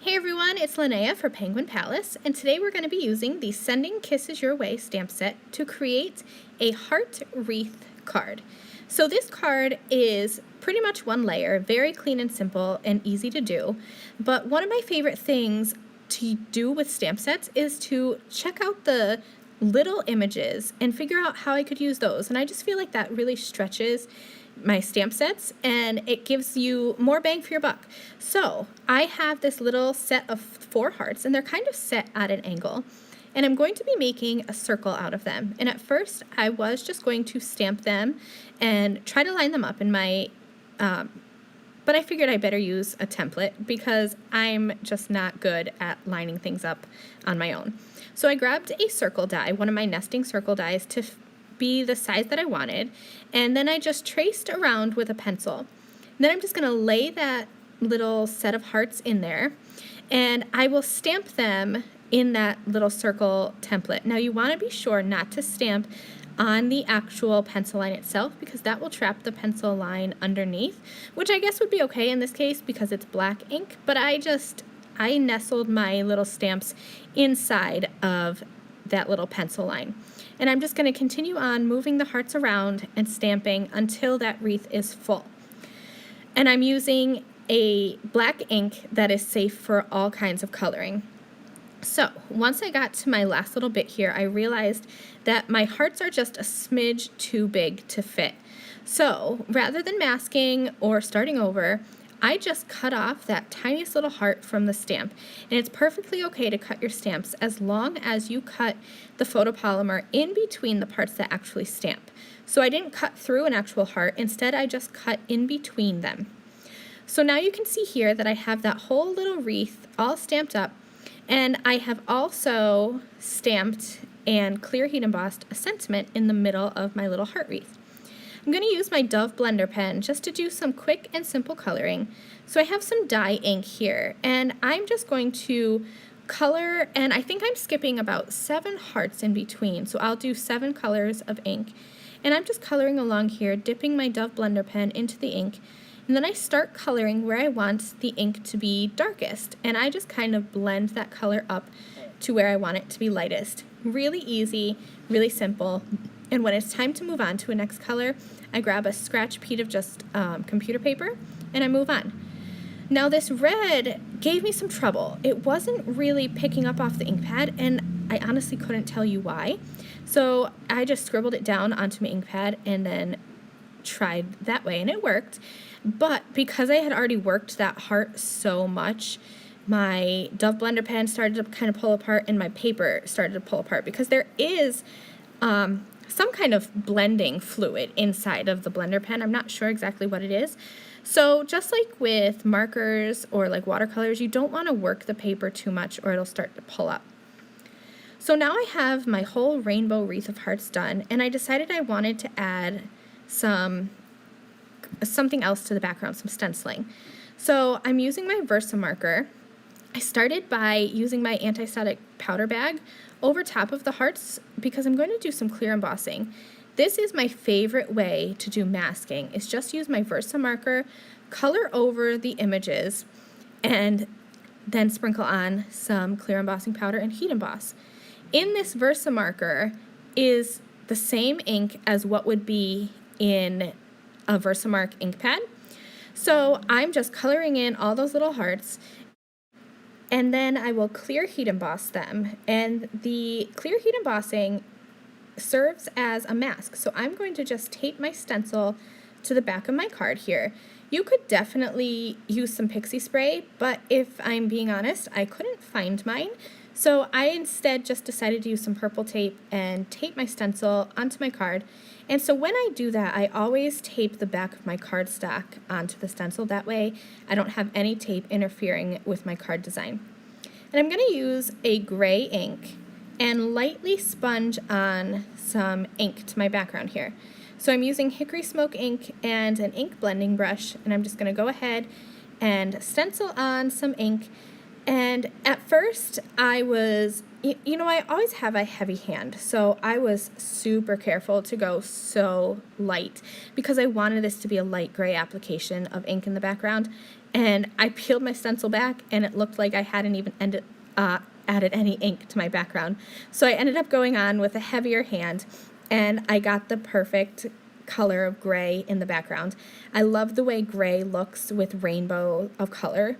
Hey everyone, it's Linnea for Penguin Palace, and today we're going to be using the Sending Kisses Your Way stamp set to create a heart wreath card. So this card is pretty much one layer, very clean and simple and easy to do, but one of my favorite things to do with stamp sets is to check out the little images and figure out how I could use those, and I just feel like that really stretches my stamp sets and it gives you more bang for your buck. So I have this little set of 4 hearts and they're kind of set at an angle, and I'm going to be making a circle out of them. And at first I was just going to stamp them and try to line them up in my but I figured I better use a template because I'm just not good at lining things up on my own. So I grabbed a circle die, one of my nesting circle dies, to be the size that I wanted, and then I just traced around with a pencil. And then I'm just going to lay that little set of hearts in there, and I will stamp them in that little circle template. Now you want to be sure not to stamp on the actual pencil line itself because that will trap the pencil line underneath, which I guess would be okay in this case because it's black ink, but I nestled my little stamps inside of that little pencil line. And I'm just going to continue on moving the hearts around and stamping until that wreath is full. And I'm using a black ink that is safe for all kinds of coloring. So once I got to my last little bit here, I realized that my hearts are just a smidge too big to fit. So rather than masking or starting over, I just cut off that tiniest little heart from the stamp. And it's perfectly okay to cut your stamps as long as you cut the photopolymer in between the parts that actually stamp. So I didn't cut through an actual heart, instead I just cut in between them. So now you can see here that I have that whole little wreath all stamped up, and I have also stamped and clear heat embossed a sentiment in the middle of my little heart wreath. I'm going to use my Dove blender pen just to do some quick and simple coloring. So I have some dye ink here, and I'm just going to color, and I think I'm skipping about 7 hearts in between, so I'll do 7 colors of ink. And I'm just coloring along here, dipping my Dove blender pen into the ink, and then I start coloring where I want the ink to be darkest, and I just kind of blend that color up to where I want it to be lightest. Really easy, really simple. And when it's time to move on to a next color, I grab a scratch pad of just computer paper and I move on. Now this red gave me some trouble. It wasn't really picking up off the ink pad, and I honestly couldn't tell you why. So I just scribbled it down onto my ink pad and then tried that way, and it worked. But because I had already worked that heart so much, my Dove blender pen started to kind of pull apart and my paper started to pull apart because there is some kind of blending fluid inside of the blender pen. I'm not sure exactly what it is. So just like with markers or like watercolors, you don't want to work the paper too much or it'll start to pull up. So now I have my whole rainbow wreath of hearts done, and I decided I wanted to add something else to the background, some stenciling. So I'm using my Versa marker. I started by using my anti-static powder bag over top of the hearts because I'm going to do some clear embossing. This is my favorite way to do masking, is just use my Versa marker, color over the images, and then sprinkle on some clear embossing powder and heat emboss. In this Versa marker is the same ink as what would be in a Versamark ink pad. So I'm just coloring in all those little hearts, and then I will clear heat emboss them. And the clear heat embossing serves as a mask. So I'm going to just tape my stencil to the back of my card here. You could definitely use some pixie spray, but if I'm being honest, I couldn't find mine. So I instead just decided to use some purple tape and tape my stencil onto my card. And so when I do that, I always tape the back of my cardstock onto the stencil. That way I don't have any tape interfering with my card design. And I'm going to use a gray ink and lightly sponge on some ink to my background here. So I'm using hickory smoke ink and an ink blending brush, and I'm just going to go ahead and stencil on some ink. And at first I was, I always have a heavy hand, so I was super careful to go so light because I wanted this to be a light gray application of ink in the background. and I peeled my stencil back and it looked like I hadn't even added any ink to my background. So I ended up going on with a heavier hand, and I got the perfect color of gray in the background. I love the way gray looks with rainbow of color.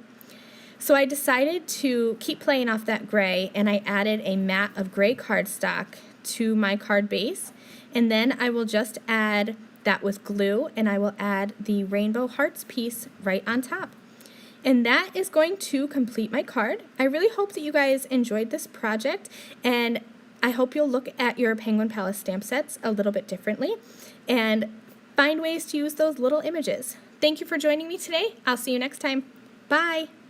So I decided to keep playing off that gray, and I added a mat of gray cardstock to my card base, and then I will just add that with glue, and I will add the rainbow hearts piece right on top. And that is going to complete my card. I really hope that you guys enjoyed this project, and I hope you'll look at your Penguin Palace stamp sets a little bit differently and find ways to use those little images. Thank you for joining me today. I'll see you next time. Bye!